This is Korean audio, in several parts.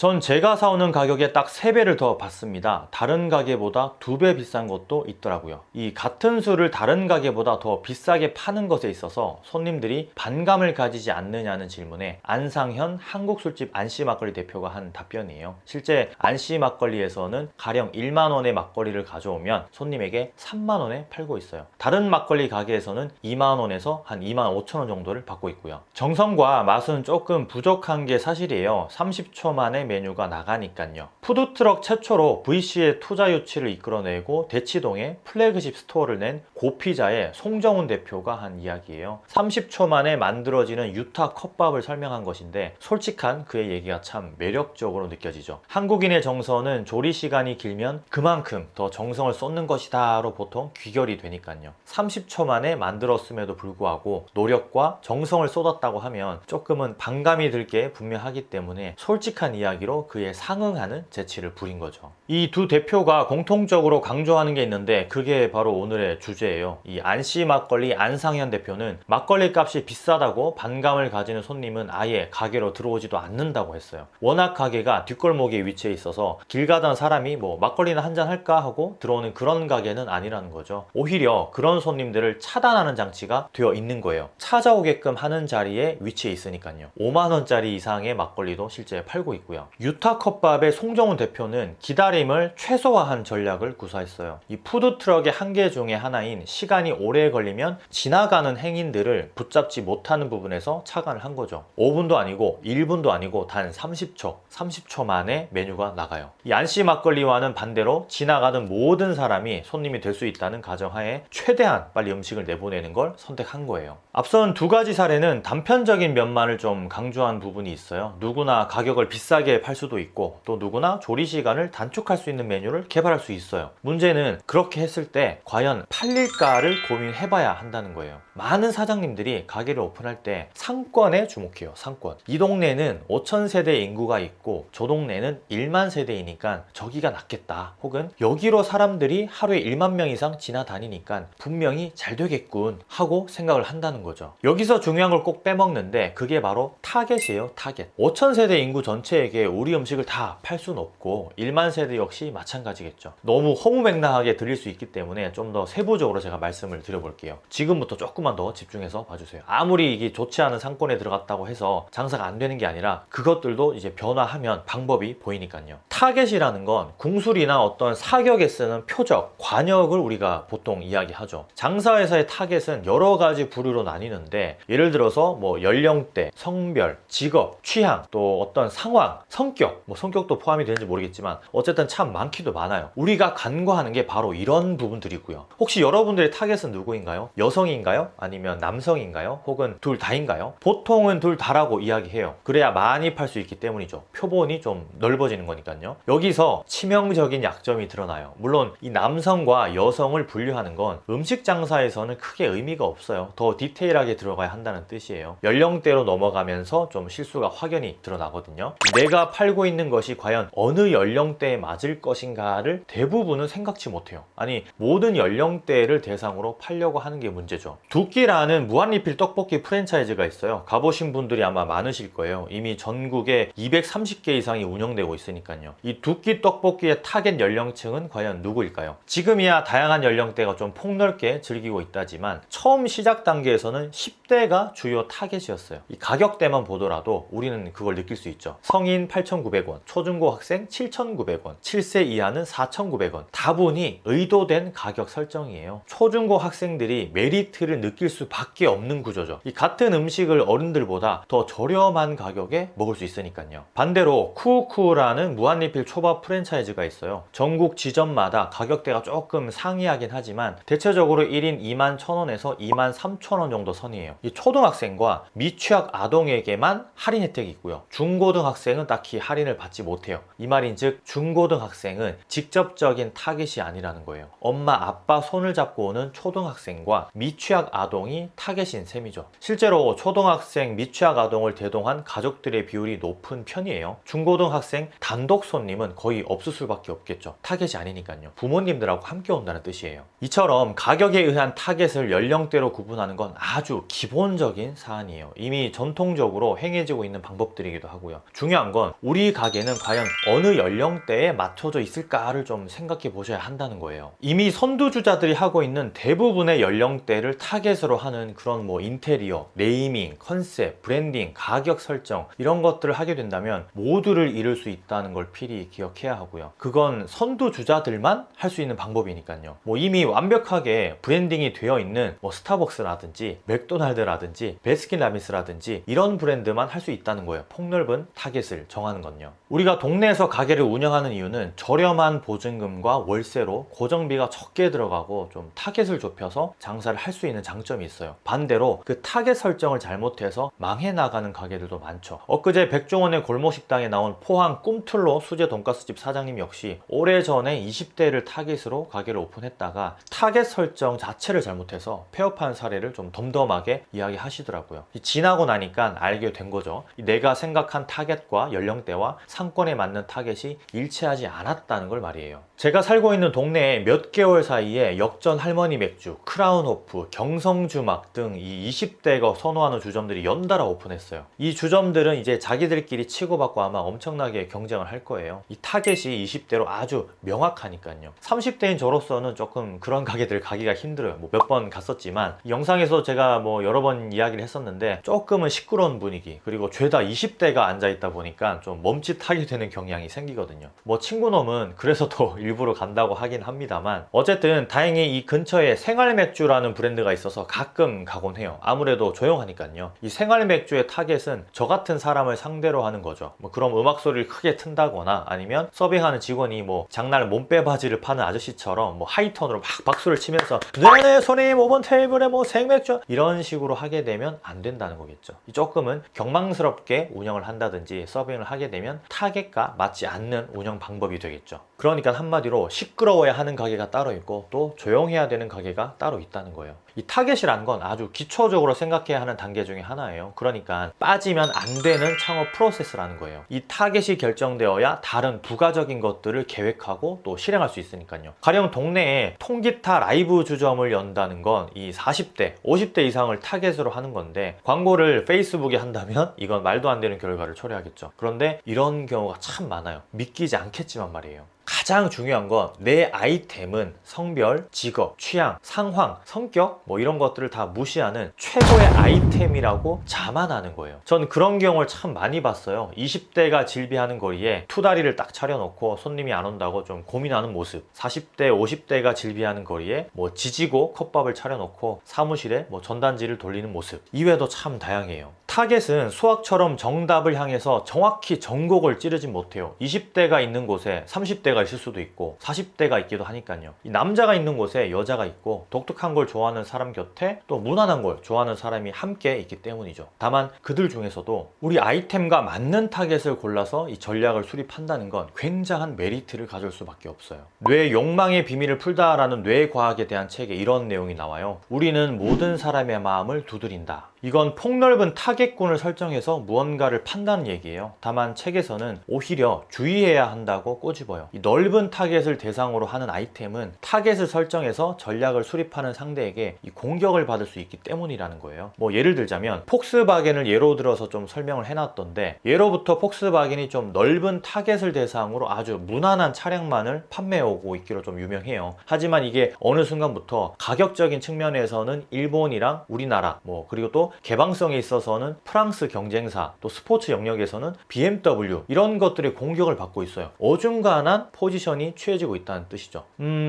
전 제가 사오는 가격에 딱 3배를 더 받습니다. 다른 가게보다 2배 비싼 것도 있더라고요. 이 같은 술을 다른 가게보다 더 비싸게 파는 것에 있어서 손님들이 반감을 가지지 않느냐는 질문에 안상현 한국술집 안씨막걸리 대표가 한 답변이에요. 실제 안씨막걸리에서는 가령 1만 원의 막걸리를 가져오면 손님에게 3만 원에 팔고 있어요. 다른 막걸리 가게에서는 2만 원에서 한 2만 5천 원 정도를 받고 있고요. 정성과 맛은 조금 부족한 게 사실이에요. 30초 만에 메뉴가 나가니까요. 푸드트럭 최초로 VC의 투자 유치를 이끌어내고 대치동에 플래그십 스토어를 낸 고피자의 송정훈 대표가 한 이야기예요. 30초 만에 만들어지는 유타 컵밥을 설명한 것인데 솔직한 그의 얘기가 참 매력적으로 느껴지죠. 한국인의 정서는 조리 시간이 길면 그만큼 더 정성을 쏟는 것이다로 보통 귀결이 되니까요. 30초 만에 만들었음에도 불구하고 노력과 정성을 쏟았다고 하면 조금은 반감이 들 게 분명하기 때문에 솔직한 이야기로 그에 상응하는 재치를 부린 거죠. 이 두 대표가 공통적으로 강조하는 게 있는데 그게 바로 오늘의 주제예요. 이 안씨 막걸리 안상현 대표는 막걸리 값이 비싸다고 반감을 가지는 손님은 아예 가게로 들어오지도 않는다고 했어요. 워낙 가게가 뒷골목에 위치해 있어서 길 가던 사람이 뭐 막걸리나 한잔 할까 하고 들어오는 그런 가게는 아니라는 거죠. 오히려 그런 손님들을 차단하는 장치가 되어 있는 거예요. 찾아오게끔 하는 자리에 위치해 있으니까요. 5만 원짜리 이상의 막걸리도 실제 팔고 있고요. 유타 컵밥의 송정훈 대표는 기다림을 최소화한 전략을 구사했어요. 이 푸드트럭의 한계 중에 하나인 시간이 오래 걸리면 지나가는 행인들을 붙잡지 못하는 부분에서 착안을 한 거죠. 5분도 아니고 1분도 아니고 단 30초 만에 메뉴가 나가요. 이 안씨 막걸리와는 반대로 지나가는 모든 사람이 손님이 될 수 있다는 가정하에 최대한 빨리 음식을 내보내는 걸 선택한 거예요. 앞선 두 가지 사례는 단편적인 면만을 좀 강조한 부분이 있어요. 누구나 가격을 비싸게 팔 수도 있고 또 누구나 조리 시간을 단축할 수 있는 메뉴를 개발할 수 있어요. 문제는 그렇게 했을 때 과연 팔릴까를 고민해봐야 한다는 거예요. 많은 사장님들이 가게를 오픈할 때 상권에 주목해요. 상권. 이 동네는 5천 세대 인구가 있고 저 동네는 1만 세대이니까 저기가 낫겠다. 혹은 여기로 사람들이 하루에 1만 명 이상 지나다니니까 분명히 잘 되겠군 하고 생각을 한다는 거죠. 여기서 중요한 걸 꼭 빼먹는데 그게 바로 타겟이에요. 타겟. 5천 세대 인구 전체에게 우리 음식을 다 팔 수는 없고 1만 세대 역시 마찬가지겠죠. 너무 허무맹랑하게 들릴 수 있기 때문에 좀 더 세부적으로 제가 말씀을 드려볼게요. 지금부터 조금만 더 집중해서 봐주세요. 아무리 이게 좋지 않은 상권에 들어갔다고 해서 장사가 안 되는 게 아니라 그것들도 이제 변화하면 방법이 보이니까요. 타겟이라는 건 궁술이나 어떤 사격에 쓰는 표적, 관역을 우리가 보통 이야기하죠. 장사회사의 타겟은 여러 가지 부류로 나뉘는데 예를 들어서 뭐 연령대, 성별, 직업, 취향, 또 어떤 상황, 성격, 뭐 성격도 포함이 되는지 모르겠지만 어쨌든 참 많기도 많아요. 우리가 간과하는 게 바로 이런 부분들이고요. 혹시 여러분들의 타겟은 누구인가요? 여성인가요? 아니면 남성인가요? 혹은 둘 다인가요? 보통은 둘 다라고 이야기해요. 그래야 많이 팔 수 있기 때문이죠. 표본이 좀 넓어지는 거니까요. 여기서 치명적인 약점이 드러나요. 물론 이 남성과 여성을 분류하는 건 음식 장사에서는 크게 의미가 없어요. 더 디테일하게 들어가야 한다는 뜻이에요. 연령대로 넘어가면서 좀 실수가 확연히 드러나거든요. 내가 팔고 있는 것이 과연 어느 연령대에 맞을 것인가를 대부분은 생각지 못해요. 아니 모든 연령대를 대상으로 팔려고 하는 게 문제죠. 두끼라는 무한리필 떡볶이 프랜차이즈가 있어요. 가보신 분들이 아마 많으실 거예요. 이미 전국에 230개 이상이 운영되고 있으니까요. 이 두끼 떡볶이의 타겟 연령층은 과연 누구일까요? 지금이야 다양한 연령대가 좀 폭넓게 즐기고 있다지만 처음 시작 단계에서는 10대가 주요 타겟이었어요. 이 가격대만 보더라도 우리는 그걸 느낄 수 있죠. 성인 8,900원, 초중고 학생 7,900원, 7세 이하는 4,900원. 다분히 의도된 가격 설정이에요. 초중고 학생들이 메리트를 느낄 수밖에 없는 구조죠. 이 같은 음식을 어른들보다 더 저렴한 가격에 먹을 수 있으니까요. 반대로 쿠우쿠우라는 무한리필 초밥 프랜차이즈가 있어요. 전국 지점마다 가격대가 조금 상이하긴 하지만 대체적으로 1인 21,000원에서 23,000원 정도 선이에요. 이 초등학생과 미취학 아동에게만 할인 혜택이 있고요. 중고등학생은 딱히 할인을 받지 못해요. 이 말인즉 중고등학생은 직접적인 타겟이 아니라는 거예요. 엄마 아빠 손을 잡고 오는 초등학생과 미취학 아동이 타겟인 셈이죠. 실제로 초등학생 미취학 아동을 대동한 가족들의 비율이 높은 편이에요. 중고등학생 단독 손님은 거의 없을 수밖에 없겠죠. 타겟이 아니니까요. 부모님들하고 함께 온다는 뜻이에요. 이처럼 가격에 의한 타겟을 연령대로 구분하는 건 아주 기본적인 사안이에요. 이미 전통적으로 행해지고 있는 방법들이기도 하고요. 중요한 건 우리 가게는 과연 어느 연령대에 맞춰져 있을까를 좀 생각해 보셔야 한다는 거예요. 이미 선두주자들이 하고 있는 대부분의 연령대를 타겟으로 하는 그런 뭐 인테리어, 네이밍, 컨셉, 브랜딩, 가격 설정 이런 것들을 하게 된다면 모두를 잃을 수 있다는 걸 필히 기억해야 하고요. 그건 선두주자들만 할 수 있는 방법이니까요. 뭐 이미 완벽하게 브랜딩이 되어 있는 뭐 스타벅스라든지 맥도날드라든지 베스킨라빈스라든지 이런 브랜드만 할 수 있다는 거예요. 폭넓은 타겟을 정하는 건요. 우리가 동네에서 가게를 운영하는 이유는 저렴한 보증금과 월세로 고정비가 적게 들어가고 좀 타겟을 좁혀서 장사를 할 수 있는 장점이 있어요. 반대로 그 타겟 설정을 잘못해서 망해 나가는 가게들도 많죠. 엊그제 백종원의 골목식당에 나온 포항 꿈틀로 수제 돈가스집 사장님 역시 오래전에 20대를 타겟으로 가게를 오픈했다가 타겟 설정 자체를 잘못해서 폐업한 사례를 좀 덤덤하게 이야기하시더라고요. 지나고 나니까 알게 된 거죠. 내가 생각한 타겟과 연령대와 상권에 맞는 타겟이 일치하지 않았다는 걸 말이에요. 제가 살고 있는 동네에 몇 개월 사이에 역전 할머니 맥주, 크라운호프, 경성주막 등 이 20대가 선호하는 주점들이 연달아 오픈했어요. 이 주점들은 이제 자기들끼리 치고받고 아마 엄청나게 경쟁을 할 거예요. 이 타겟이 20대로 아주 명확하니까요. 30대인 저로서는 조금 그런 가게들 가기가 힘들어요. 뭐 몇 번 갔었지만 영상에서 제가 뭐 여러 번 이야기를 했었는데 조금은 시끄러운 분위기, 그리고 죄다 20대가 앉아있다 보니까 좀 멈칫하게 되는 경향이 생기거든요. 뭐 친구놈은 그래서 더 일부러 간다고 하긴 합니다만 어쨌든 다행히 이 근처에 생활맥주라는 브랜드가 있어서 가끔 가곤 해요. 아무래도 조용하니까요. 이 생활맥주의 타겟은 저 같은 사람을 상대로 하는 거죠. 뭐 그럼 음악 소리를 크게 튼다거나 아니면 서빙하는 직원이 뭐 장날 몸빼바지를 파는 아저씨처럼 뭐 하이톤으로 막 박수를 치면서 네네 손님 5번 테이블에 뭐 생맥주 이런 식으로 하게 되면 안 된다는 거겠죠. 조금은 경망스럽게 운영을 한다든지 서빙을 하게 되면 타겟과 맞지 않는 운영 방법이 되겠죠. 그러니까 한마디로 시끄러워야 하는 가게가 따로 있고 또 조용해야 되는 가게가 따로 있다는 거예요. 이 타겟이란 건 아주 기초적으로 생각해야 하는 단계 중에 하나예요. 그러니까 빠지면 안 되는 창업 프로세스라는 거예요. 이 타겟이 결정되어야 다른 부가적인 것들을 계획하고 또 실행할 수 있으니까요. 가령 동네에 통기타 라이브 주점을 연다는 건 이 40대, 50대 이상을 타겟으로 하는 건데 광고를 페이스북에 한다면 이건 말도 안 되는 결과를 초래하겠죠. 그런데 이런 경우가 참 많아요. 믿기지 않겠지만 말이에요. 가장 중요한 건 내 아이템은 성별, 직업, 취향, 상황, 성격 뭐 이런 것들을 다 무시하는 최고의 아이템이라고 자만하는 거예요. 전 그런 경우를 참 많이 봤어요. 20대가 질비하는 거리에 투다리를 딱 차려놓고 손님이 안 온다고 좀 고민하는 모습, 40대, 50대가 질비하는 거리에 뭐 지지고 컵밥을 차려놓고 사무실에 뭐 전단지를 돌리는 모습, 이외에도 참 다양해요. 타겟은 수학처럼 정답을 향해서 정확히 전곡을 찌르진 못해요. 20대가 있는 곳에 30대가 있을 수도 있고 40대가 있기도 하니까요. 이 남자가 있는 곳에 여자가 있고 독특한 걸 좋아하는 사람 곁에 또 무난한 걸 좋아하는 사람이 함께 있기 때문이죠. 다만 그들 중에서도 우리 아이템과 맞는 타겟을 골라서 이 전략을 수립한다는 건 굉장한 메리트를 가질 수밖에 없어요. 뇌 욕망의 비밀을 풀다라는 뇌과학에 대한 책에 이런 내용이 나와요. 우리는 모든 사람의 마음을 두드린다. 이건 폭넓은 타겟군을 설정해서 무언가를 판다는 얘기예요. 다만 책에서는 오히려 주의해야 한다고 꼬집어요. 이 넓은 타겟을 대상으로 하는 아이템은 타겟을 설정해서 전략을 수립하는 상대에게 이 공격을 받을 수 있기 때문이라는 거예요. 뭐 예를 들자면 폭스바겐을 예로 들어서 좀 설명을 해놨던데, 예로부터 폭스바겐이 좀 넓은 타겟을 대상으로 아주 무난한 차량만을 판매하고 있기로 좀 유명해요. 하지만 이게 어느 순간부터 가격적인 측면에서는 일본이랑 우리나라 뭐 그리고 또 개방성에 있어서는 프랑스 경쟁사, 또 스포츠 영역에서는 BMW 이런 것들이 공격을 받고 있어요. 어중간한 포지션이 취해지고 있다는 뜻이죠.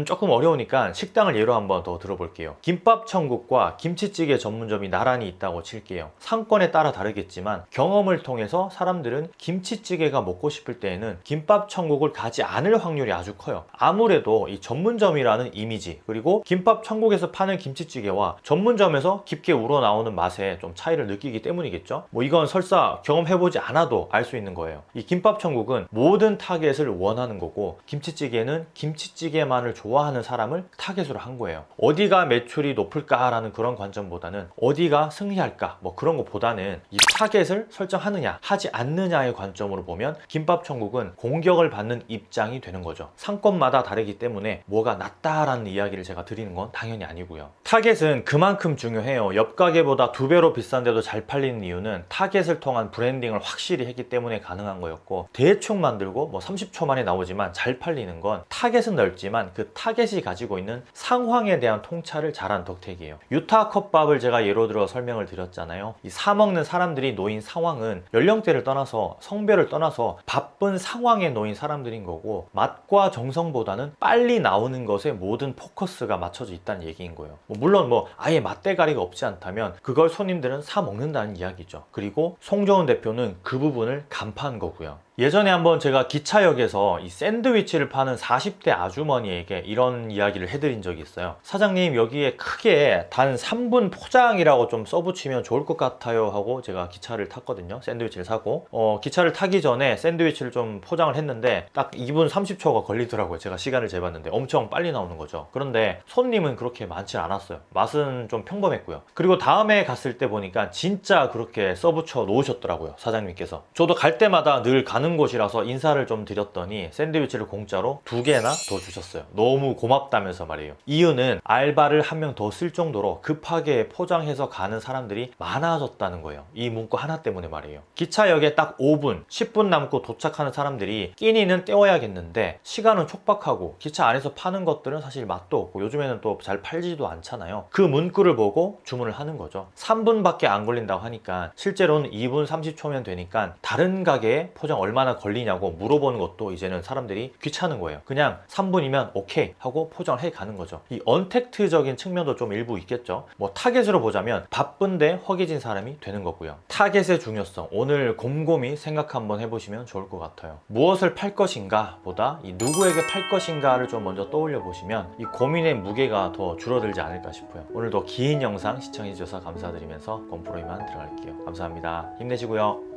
조금 어려우니까 식당을 예로 한번 더 들어볼게요. 김밥 천국과 김치찌개 전문점이 나란히 있다고 칠게요. 상권에 따라 다르겠지만 경험을 통해서 사람들은 김치찌개가 먹고 싶을 때에는 김밥 천국을 가지 않을 확률이 아주 커요. 아무래도 이 전문점이라는 이미지, 그리고 김밥 천국에서 파는 김치찌개와 전문점에서 깊게 우러나오는 맛에 게 좀 차이를 느끼기 때문이겠죠. 뭐 이건 설사 경험해보지 않아도 알 수 있는 거예요. 이 김밥천국은 모든 타겟을 원하는 거고, 김치찌개는 김치찌개만을 좋아하는 사람을 타겟으로 한 거예요. 어디가 매출이 높을까라는 그런 관점보다는 어디가 승리할까 뭐 그런 것보다는 이 타겟을 설정하느냐 하지 않느냐의 관점으로 보면 김밥천국은 공격을 받는 입장이 되는 거죠. 상권마다 다르기 때문에 뭐가 낫다라는 이야기를 제가 드리는 건 당연히 아니고요. 타겟은 그만큼 중요해요. 옆 가게보다 2배로 비싼데도 잘 팔리는 이유는 타겟을 통한 브랜딩을 확실히 했기 때문에 가능한 거였고, 대충 만들고 뭐 30초 만에 나오지만 잘 팔리는 건 타겟은 넓지만 그 타겟이 가지고 있는 상황에 대한 통찰을 잘한 덕택이에요. 유타 컵밥을 제가 예로 들어 설명을 드렸잖아요. 이 사 먹는 사람들이 놓인 상황은 연령대를 떠나서 성별을 떠나서 바쁜 상황에 놓인 사람들인 거고, 맛과 정성보다는 빨리 나오는 것에 모든 포커스가 맞춰져 있다는 얘기인 거예요. 물론 뭐 아예 맛대가리가 없지 않다면 그걸 손님들은 사 먹는다는 이야기죠. 그리고 송정훈 대표는 그 부분을 간파한 거고요. 예전에 한번 제가 기차역에서 이 샌드위치를 파는 40대 아주머니에게 이런 이야기를 해드린 적이 있어요. 사장님, 여기에 크게 단 3분 포장이라고 좀 써붙이면 좋을 것 같아요 하고 제가 기차를 탔거든요. 샌드위치를 사고 기차를 타기 전에 샌드위치를 좀 포장을 했는데 딱 2분 30초가 걸리더라고요. 제가 시간을 재봤는데 엄청 빨리 나오는 거죠. 그런데 손님은 그렇게 많지 않았어요. 맛은 좀 평범했고요. 그리고 다음에 갔을 때 보니까 진짜 그렇게 써붙여 놓으셨더라고요, 사장님께서. 저도 갈 때마다 늘 가는 곳이라서 인사를 좀 드렸더니 샌드위치를 공짜로 2개나 더 주셨어요. 너무 고맙다면서 말이에요. 이유는 알바를 한 명 더 쓸 정도로 급하게 포장해서 가는 사람들이 많아졌다는 거예요. 이 문구 하나 때문에 말이에요. 기차역에 딱 5분, 10분 남고 도착하는 사람들이 끼니는 때워야겠는데 시간은 촉박하고 기차 안에서 파는 것들은 사실 맛도 없고 요즘에는 또 잘 팔지도 않잖아요. 그 문구를 보고 주문을 하는 거죠. 3분밖에 안 걸린다고 하니까 실제로는 2분 30초면 되니까 다른 가게에 포장 얼마나 걸리냐고 물어보는 것도 이제는 사람들이 귀찮은 거예요. 그냥 3분이면 오케이 하고 포장을 해 가는 거죠. 이 언택트적인 측면도 좀 일부 있겠죠. 뭐 타겟으로 보자면 바쁜데 허기진 사람이 되는 거고요. 타겟의 중요성, 오늘 곰곰이 생각 한번 해보시면 좋을 것 같아요. 무엇을 팔 것인가 보다 이 누구에게 팔 것인가를 좀 먼저 떠올려 보시면 이 고민의 무게가 더 줄어들지 않을까 싶어요. 오늘도 긴 영상 시청해 주셔서 감사드리면서 곰프로 이만 들어갈게요. 감사합니다. 힘내시고요.